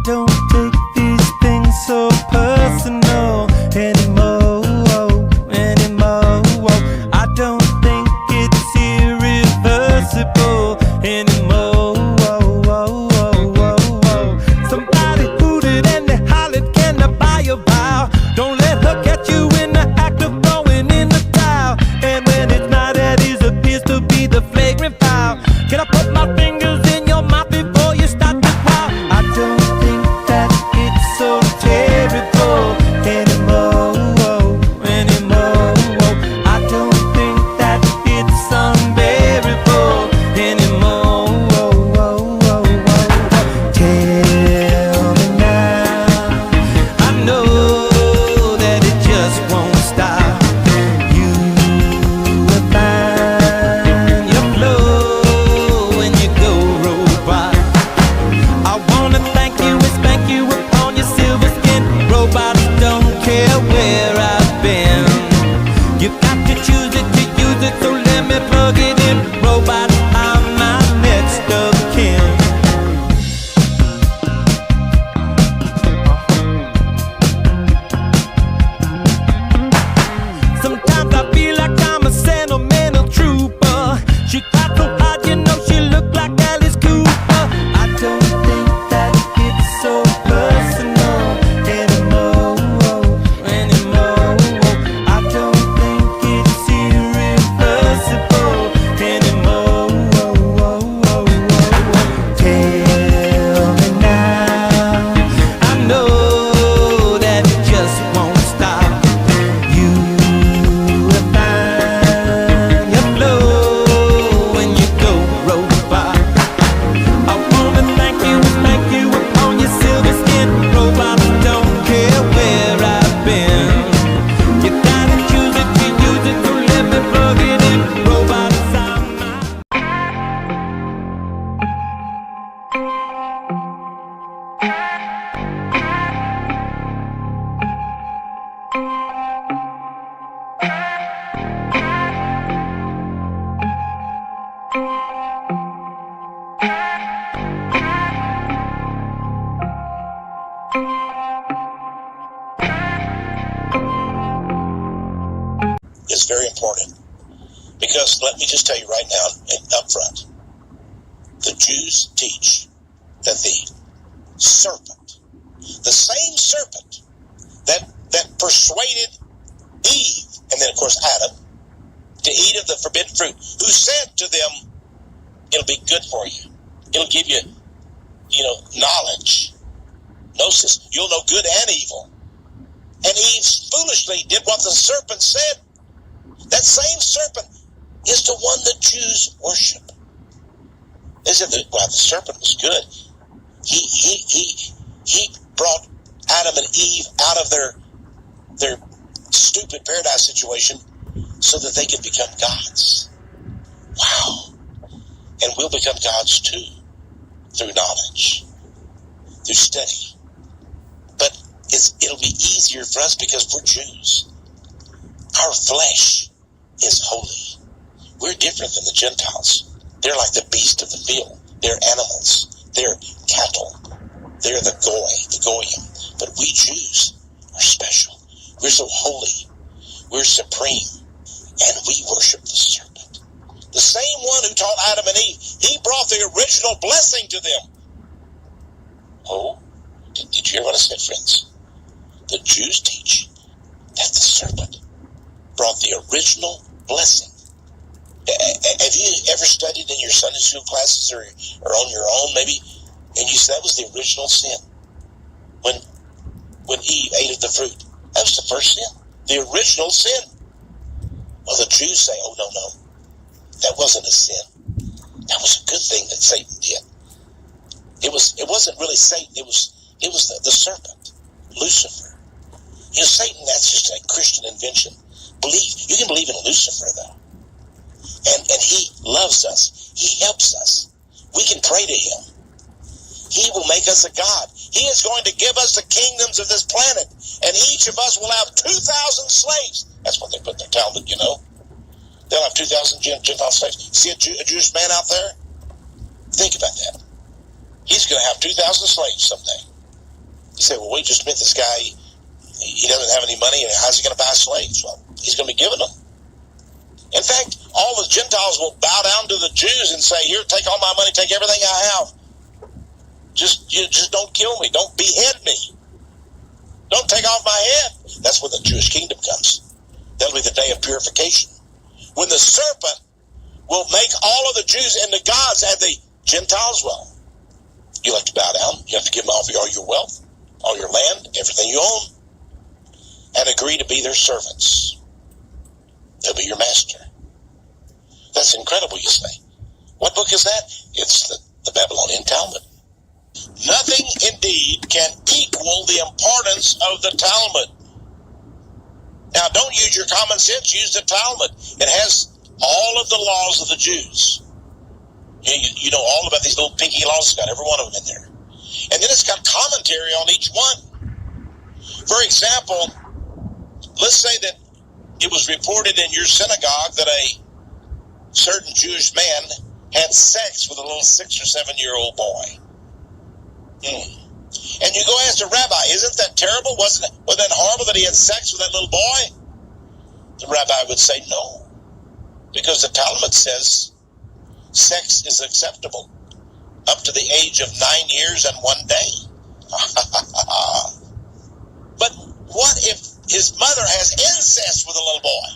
don't take these things so personal anymore, I don't think it's irreversible anymore. Somebody hooted and they hollered, can I buy your vow? Don't let her catch you in the act of throwing in the towel. And when it's not at ease, appears to be the flagrant foul. Can I put my fingers in your mouth before you start to wow? I don't think that it's so terrible anymore. I don't think that it's unbearable anymore. Tell me now, I know that it just won't stop. You will find your flow when you go robot. I wanna thank you and spank you upon your silver skin. Robots don't care where I've been. You got to choose it to use it, so let me plug it in. Robots are my next of kin. Sometimes I feel like I'm a sentimental trooper. She got so hot, you know she looked like Alice Cooper. I don't think that it's so personal anymore. I don't think it's irreversible anymore. Tell me now, I know that it just won't stop. You will find your flow when you go robot. I wanna thank you and spank you upon your silver skin. Robots don't care where I've been. You gotta choose it to use it, so let me plug it in. Robots are my is very important, because let me just tell you right now and up front, the Jews teach that the serpent, the same serpent that persuaded Eve, and then of course Adam, to eat of the forbidden fruit, who said to them, it'll be good for you, it'll give you, knowledge, gnosis, you'll know good and evil. And Eve foolishly did what the serpent said. That same serpent is the one the Jews worship. They said that, well, the serpent was good. He brought Adam and Eve out of their stupid paradise situation so that they could become gods. Wow. And we'll become gods too, through knowledge, through study. But it'll be easier for us because we're Jews. Our flesh is holy. We're different than the Gentiles. They're like the beast of the field. They're animals. They're cattle. They're the goyim. But we Jews are special. We're so holy. We're supreme. And we worship the serpent. The same one who taught Adam and Eve. He brought the original blessing to them. Oh, did you hear what I said, friends? The Jews teach that the serpent brought the original blessing. Have you ever studied in your Sunday school classes or on your own maybe, and you said that was the original sin? When Eve ate of the fruit, that was the first sin, the original sin. Well, the Jews say, oh, no, that wasn't a sin. That was a good thing that Satan did. It wasn't really Satan, it was the serpent, Lucifer. Satan, that's just a Christian invention. You can believe in Lucifer, though. And he loves us. He helps us. We can pray to him. He will make us a God. He is going to give us the kingdoms of this planet. And each of us will have 2,000 slaves. That's what they put in their Talmud, They'll have 2,000 Gentile slaves. See a Jewish man out there? Think about that. He's going to have 2,000 slaves someday. say, well, wait just a minute, this guy, he doesn't have any money, and how's he going to buy slaves? Well, he's going to be giving them. In fact, all the Gentiles will bow down to the Jews and say, here, take all my money, take everything I have. Just don't kill me. Don't behead me. Don't take off my head. That's when the Jewish kingdom comes. That'll be the day of purification. When the serpent will make all of the Jews into gods and the Gentiles will. You have to bow down. You have to give them all your wealth, all your land, everything you own, and agree to be their servants. They'll be your master. That's incredible, you say. What book is that? It's the Babylonian Talmud. Nothing indeed can equal the importance of the Talmud. Now, don't use your common sense. Use the Talmud. It has all of the laws of the Jews. You know all about these little pinky laws. It's got every one of them in there. And then it's got commentary on each one. For example, let's say that it was reported in your synagogue that a certain Jewish man had sex with a little 6 or 7 year old boy. And you go ask the rabbi, isn't that terrible? Wasn't that horrible that he had sex with that little boy? The rabbi would say no. Because the Talmud says sex is acceptable up to the age of 9 years and 1 day. But what if his mother has incest with a little boy?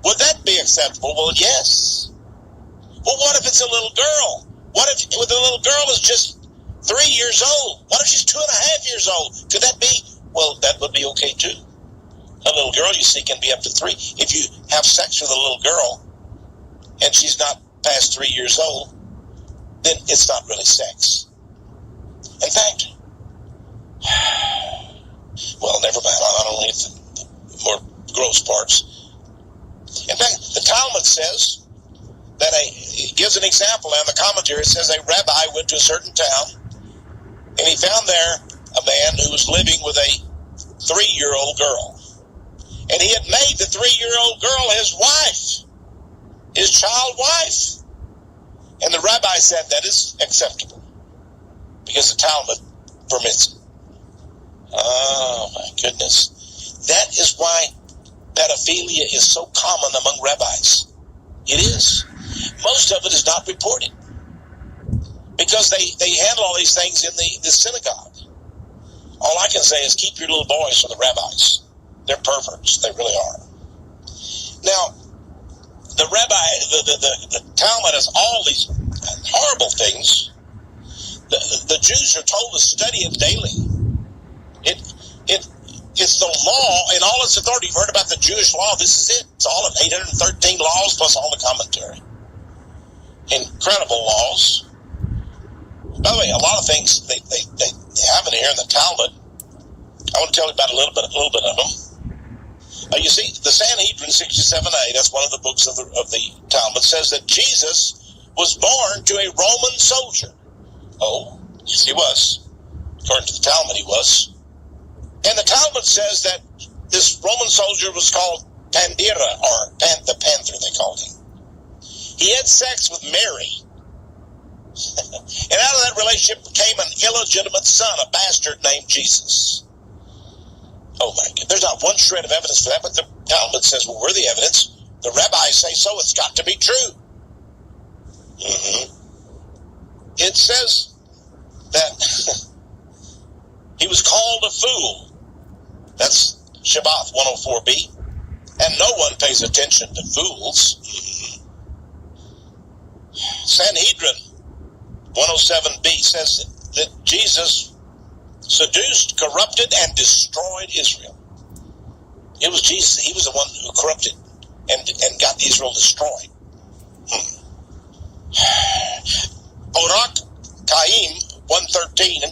Would that be acceptable? Well, yes. Well, what if it's a little girl? What if the little girl is just 3 years old? What if she's 2.5 years old? Could that be? Well, that would be okay too. A little girl, you see, can be up to 3. If you have sex with a little girl and she's not past 3 years old, then it's not really sex. In fact, well, never mind. I don't need the more gross parts. In fact, the Talmud says that it gives an example, and the commentary says a rabbi went to a certain town, and he found there a man who was living with a 3-year-old girl. And he had made the 3-year-old girl his wife, his child wife. And the rabbi said that is acceptable because the Talmud permits it. Oh, my goodness. That is why pedophilia is so common among rabbis. It is. Most of it is not reported because they handle all these things in the synagogue. All I can say is keep your little boys from the rabbis. They're perverts. They really are. Now, the Talmud has all these horrible things. The Jews are told to study it daily. It's the law in all its authority. You've heard about the Jewish law. This is it. It's all of 813 laws plus all the commentary. Incredible laws. By the way, a lot of things they have in here in the Talmud. I want to tell you about a little bit of them. You see, the Sanhedrin 67a, that's one of the books of the Talmud, says that Jesus was born to a Roman soldier. Oh, yes, he was. According to the Talmud, he was. And the Talmud says that this Roman soldier was called Pandira, or the Panther, they called him. He had sex with Mary. And out of that relationship came an illegitimate son, a bastard named Jesus. Oh my God, there's not one shred of evidence for that, but the Talmud says, well, we're the evidence. The rabbis say so, it's got to be true. It says that he was called a fool. That's Shabbat 104b. And no one pays attention to fools. Sanhedrin 107b says that Jesus seduced, corrupted, and destroyed Israel. It was Jesus. He was the one who corrupted and got Israel destroyed. Orak Chaim 113,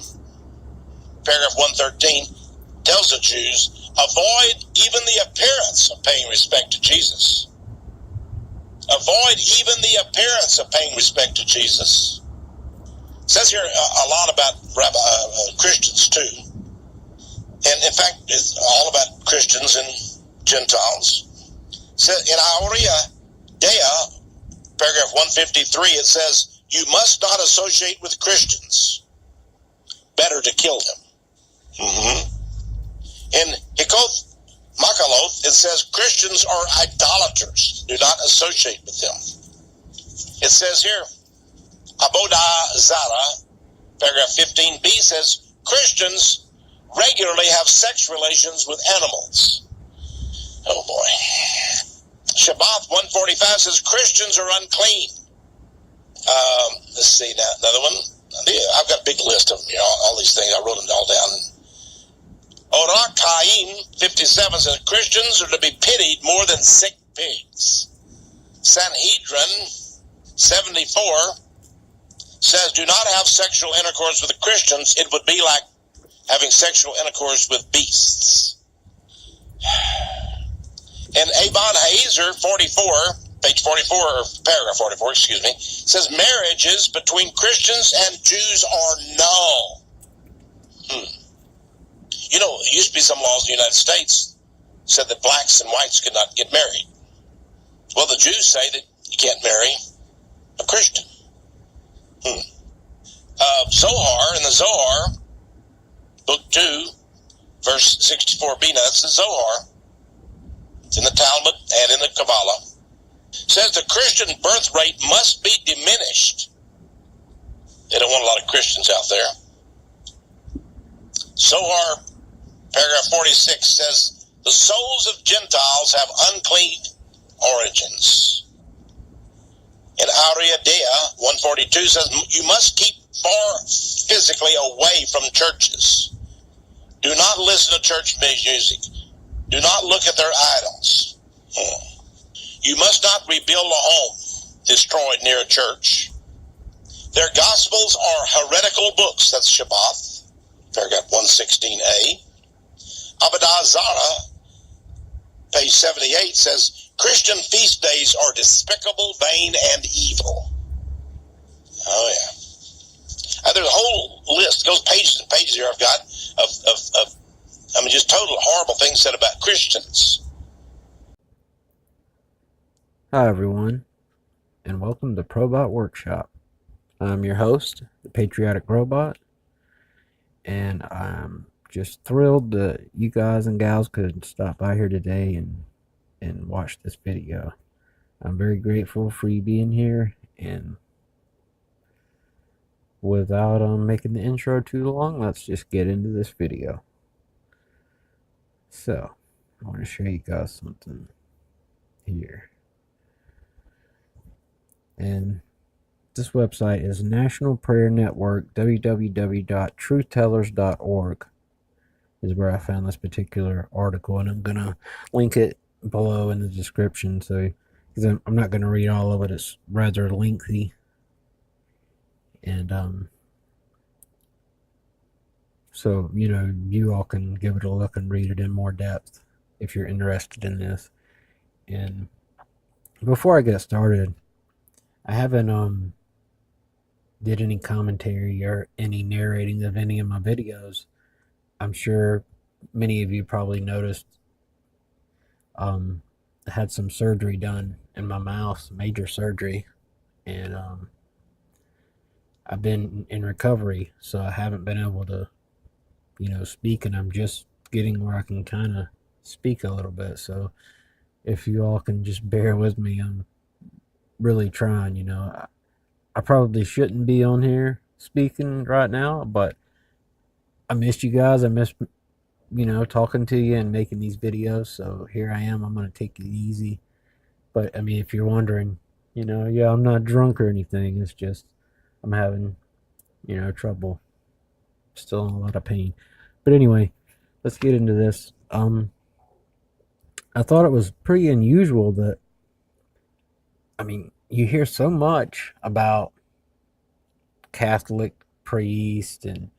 paragraph 113, tells the Jews, avoid even the appearance of paying respect to Jesus. Avoid even the appearance of paying respect to Jesus. It says here a lot about Christians too. And in fact, it's all about Christians and Gentiles. So in Aurea Dea, paragraph 153, it says, you must not associate with Christians. Better to kill them. In Hikoth Makaloth, it says Christians are idolaters. Do not associate with them. It says here, Abodah Zara, paragraph 15b says Christians regularly have sex relations with animals. Oh boy. Shabbat 145 says Christians are unclean. Let's see now, another one. I've got a big list of them, all these things. I wrote them all down. Orak Haim 57 says Christians are to be pitied more than sick pigs. Sanhedrin 74 says do not have sexual intercourse with the Christians. It would be like having sexual intercourse with beasts. And Abon Hazer 44, page 44, or paragraph 44, excuse me, says marriages between Christians and Jews are null. There used to be some laws in the United States said that blacks and whites could not get married. Well, the Jews say that you can't marry a Christian. Zohar, in the Zohar, book 2, verse 64b, now that's the Zohar. It's in the Talmud and in the Kabbalah. Says the Christian birth rate must be diminished. They don't want a lot of Christians out there. Zohar, paragraph 46 says, the souls of Gentiles have unclean origins. And Ariadea 142 says, you must keep far physically away from churches. Do not listen to church music. Do not look at their idols. You must not rebuild a home destroyed near a church. Their gospels are heretical books. That's Shabbat, paragraph 116a. Abodah Zara, page 78, says, Christian feast days are despicable, vain, and evil. Oh, yeah. There's a whole list, goes pages and pages here I've got, of just total horrible things said about Christians. Hi, everyone, and welcome to Probot Workshop. I'm your host, the Patrioticrobot, and I'm just thrilled that you guys and gals could stop by here today and watch this video. I'm very grateful for you being here, and without making the intro too long, let's just get into this video. So, I want to show you guys something here. And this website is National Prayer Network, www.truthtellers.org is where I found this particular article, and I'm going to link it below in the description, so because I'm not going to read all of it. It's rather lengthy, and so you all can give it a look and read it in more depth if you're interested in this. And before I get started, I haven't did any commentary or any narrating of any of my videos. I'm sure many of you probably noticed I had some surgery done in my mouth, major surgery, and I've been in recovery, so I haven't been able to speak, and I'm just getting where I can kind of speak a little bit. So if you all can just bear with me, I'm really trying. I probably shouldn't be on here speaking right now, but I missed you guys. I missed talking to you and making these videos, so here I am. I'm going to take it easy. But I mean, if you're wondering, yeah, I'm not drunk or anything. It's just I'm having trouble, still in a lot of pain. But anyway, let's get into this. I thought it was pretty unusual that, you hear so much about Catholic priests and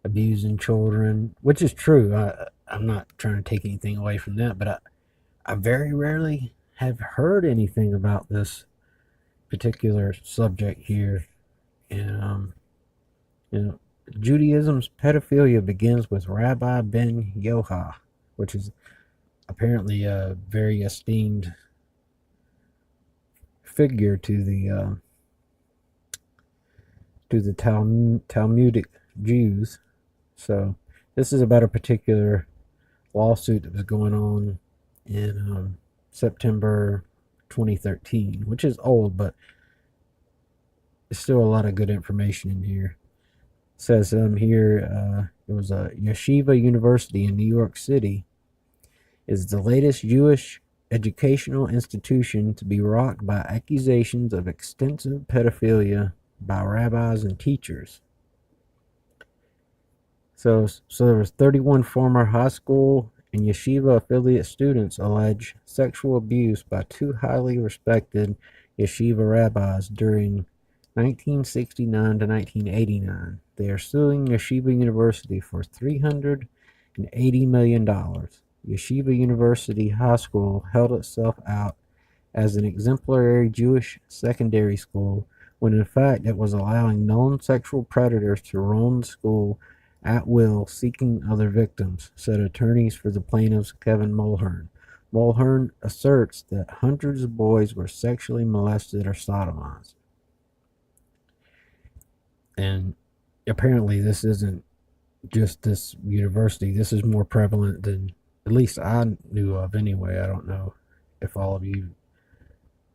abusing children, which is true. I'm not trying to take anything away from that, but I very rarely have heard anything about this particular subject here. And Judaism's pedophilia begins with Rabbi Ben Yoha, which is apparently a very esteemed figure to the Talmudic Jews. So This is about a particular lawsuit that was going on in September 2013, which is old, but there's still a lot of good information in here. It says here it was a Yeshiva University in New York City is the latest Jewish educational institution to be rocked by accusations of extensive pedophilia by rabbis and teachers. So there was 31 former high school and yeshiva affiliate students allege sexual abuse by two highly respected yeshiva rabbis during 1969 to 1989. They are suing Yeshiva University for $380 million. Yeshiva University High School held itself out as an exemplary Jewish secondary school when in fact it was allowing known sexual predators to roam the school at will, seeking other victims, said attorneys for the plaintiffs Kevin Mulhern. Mulhern asserts that hundreds of boys were sexually molested or sodomized. And apparently this isn't just this university. This is more prevalent than at least I knew of anyway. I don't know if all of you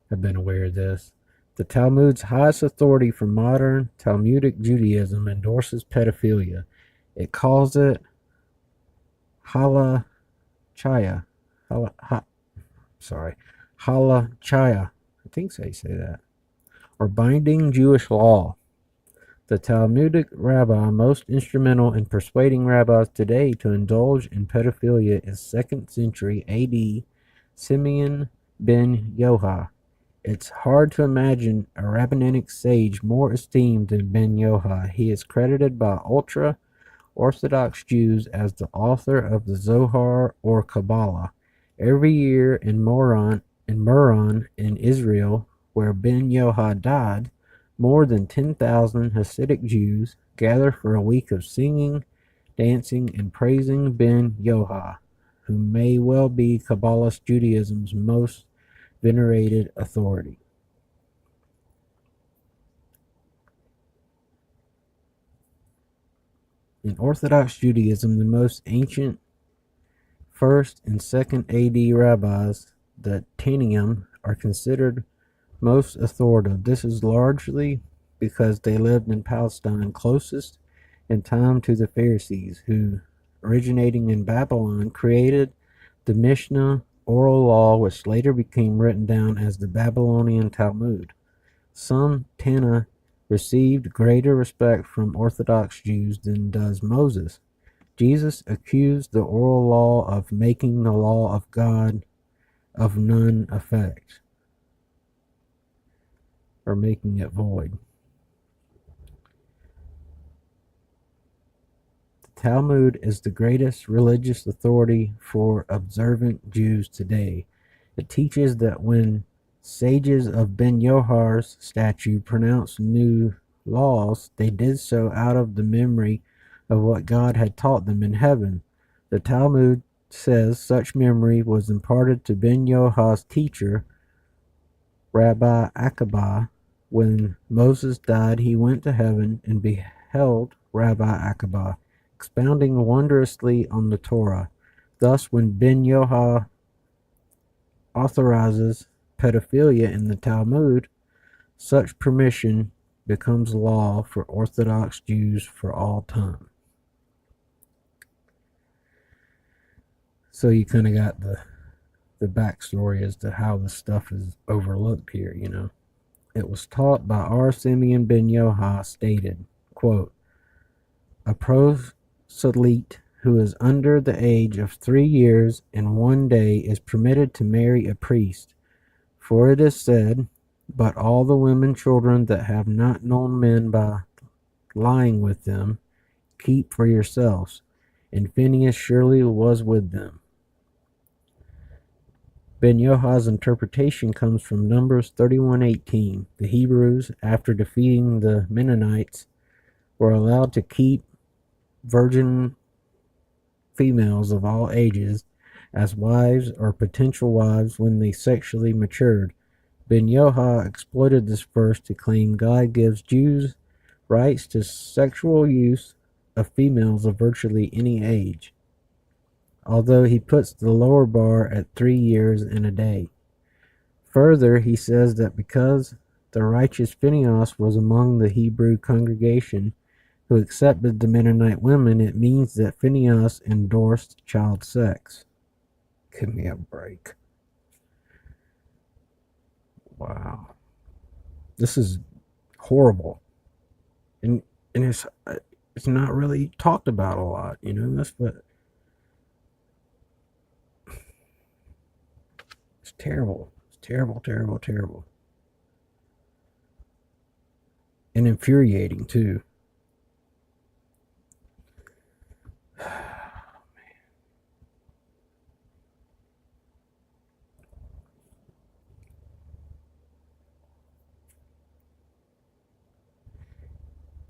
have been aware of this. The Talmud's highest authority for modern Talmudic Judaism endorses pedophilia. It calls it halachaya. Halachaya. I think so you say that. Or binding Jewish law. The Talmudic rabbi most instrumental in persuading rabbis today to indulge in pedophilia is 2nd century AD Simeon ben Yoha. It's hard to imagine a rabbinic sage more esteemed than ben Yoha. He is credited by ultra-Orthodox Jews as the author of the Zohar or Kabbalah. Every year in Moran in Israel, where ben Yoha died, more than 10,000 Hasidic Jews gather for a week of singing, dancing, and praising ben Yoha, who may well be Kabbalist Judaism's most venerated authority. In Orthodox Judaism, the most ancient 1st and 2nd AD rabbis, the Tanaim, are considered most authoritative. This is largely because they lived in Palestine closest in time to the Pharisees, who, originating in Babylon, created the Mishnah oral law, which later became written down as the Babylonian Talmud. Some Tana received greater respect from Orthodox Jews than does Moses. Jesus accused the oral law of making the law of God of none effect, or making it void. The Talmud is the greatest religious authority for observant Jews today. It teaches that when sages of Ben Yohar's statue pronounced new laws, they did so out of the memory of what God had taught them in heaven. The Talmud says such memory was imparted to Ben Yohar's teacher, Rabbi Akiba. When Moses died, he went to heaven and beheld Rabbi Akiba, expounding wondrously on the Torah. Thus, when Ben Yoha authorizes pedophilia in the Talmud, such permission becomes law for Orthodox Jews for all time. So you kind of got the backstory as to how this stuff is overlooked here, you know. It was taught by R. Simeon ben Yoha, stated, quote, a proselyte who is under the age of 3 years and 1 day is permitted to marry a priest. For it is said, but all the women children that have not known men by lying with them, keep for yourselves. And Phineas surely was with them. Ben Yoha's interpretation comes from Numbers 31:18. The Hebrews, after defeating the Mennonites, were allowed to keep virgin females of all ages as wives or potential wives when they sexually matured. Ben Yoha exploited this verse to claim God gives Jews rights to sexual use of females of virtually any age, although he puts the lower bar at 3 years and a day. Further, he says that because the righteous Phinehas was among the Hebrew congregation who accepted the Mennonite women, it means that Phinehas endorsed child sex. Give me a break. Wow. This is horrible. And it's not really talked about a lot, you know. That's what it's terrible. It's terrible, terrible, terrible. And infuriating too.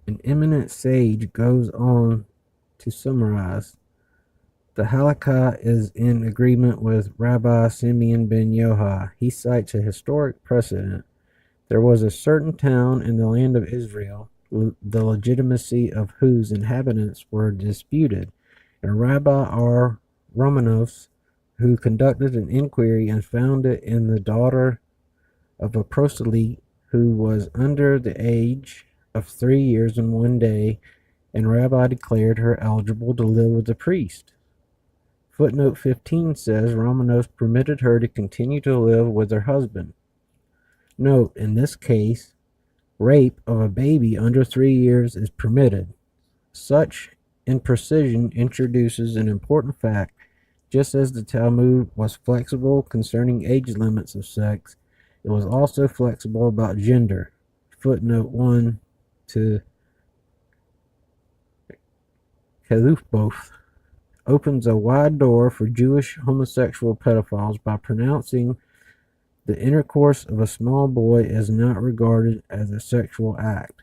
An eminent sage goes on to summarize. The halakha is in agreement with Rabbi Simeon ben Yohai. He cites a historic precedent. There was a certain town in the land of Israel, the legitimacy of whose inhabitants were disputed, and Rabbi R. Romanos, who conducted an inquiry and found it in the daughter of a proselyte who was under the age of 3 years and 1 day, and Rabbi declared her eligible to live with the priest. Footnote 15 says Romanos permitted her to continue to live with her husband. Note, in this case, rape of a baby under 3 years is permitted. Such imprecision introduces an important fact. Just as the Talmud was flexible concerning age limits of sex, it was also flexible about gender. Footnote 1 to Kelufboth opens a wide door for Jewish homosexual pedophiles by pronouncing the intercourse of a small boy is not regarded as a sexual act.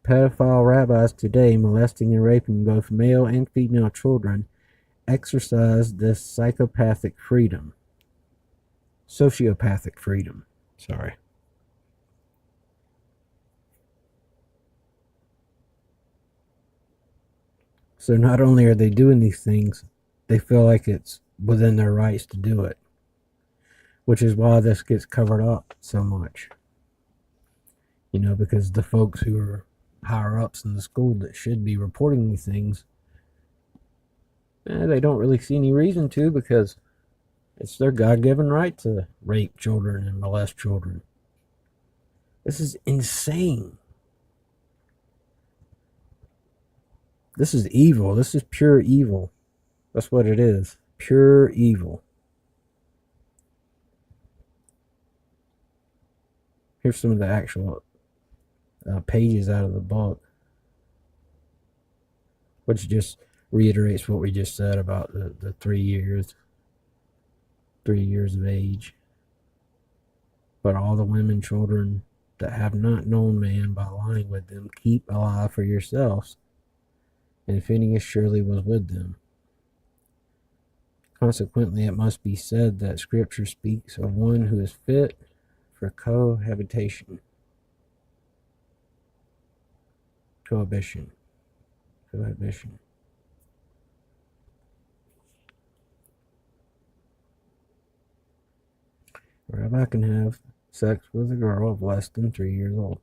Pedophile rabbis today molesting and raping both male and female children exercise this sociopathic freedom. Sorry. So not only are they doing these things, they feel like it's within their rights to do it, which is why this gets covered up so much. You know, because the folks who are higher ups in the school that should be reporting these things, they don't really see any reason to, because it's their God-given right to rape children and molest children. This is insane. This is evil. This is pure evil. That's what it is. Pure evil. Here's some of the actual pages out of the book, which just reiterates what we just said about the 3 years. 3 years of age. But all the women, children that have not known man by lying with them, keep alive for yourselves. And Phineas surely was with them. Consequently, it must be said that Scripture speaks of one who is fit for cohabitation. Cohabitation. A rabbi can have sex with a girl of less than 3 years old.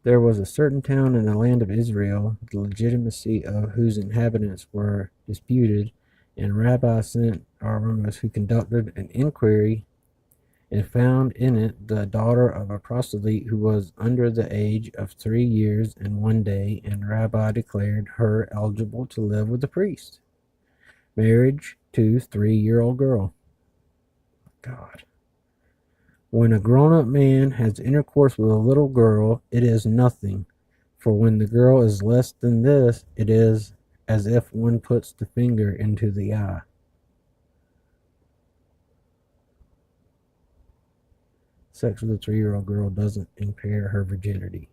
There was a certain town in the land of Israel, the legitimacy of whose inhabitants were disputed, and Rabbi sent Aramus, who conducted an inquiry and found in it the daughter of a proselyte who was under the age of 3 years and 1 day, and Rabbi declared her eligible to live with the priest. Marriage to 3-year-old girl. God. When a grown-up man has intercourse with a little girl, it is nothing. For when the girl is less than this, it is as if one puts the finger into the eye. Sex with a 3-year-old girl doesn't impair her virginity.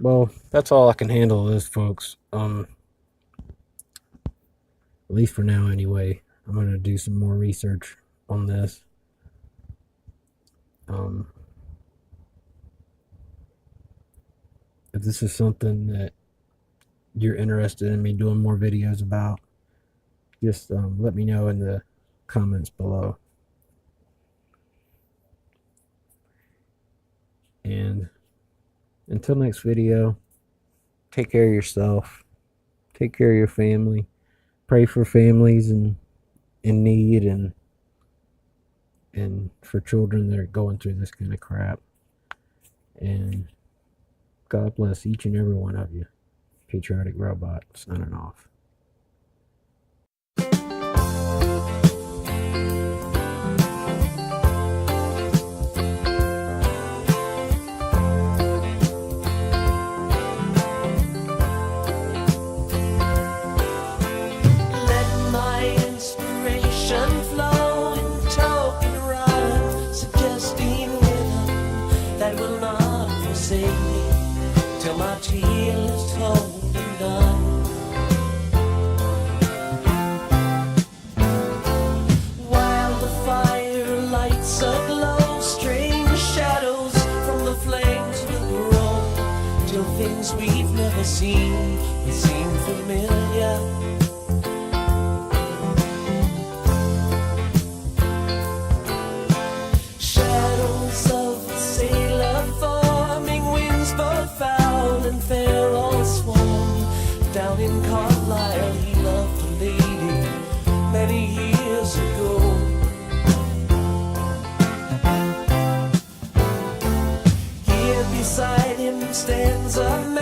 Well, that's all I can handle this, folks. At least for now, anyway. I'm going to do some more research on this. If this is something that you're interested in me doing more videos about, just let me know in the comments below. And until next video, take care of yourself, take care of your family, pray for families in need, and for children that are going through this kind of crap. And God bless each and every one of you. Patrioticrobot signing off. Till my tale is told and done. While the fire lights aglow, strange shadows from the flames will grow, till things we've never seen will seem familiar. Shadows of a sailor forming, winds both foul and fair all swarm. Down in Carlisle he loved a lady many years ago. Here beside him stands a man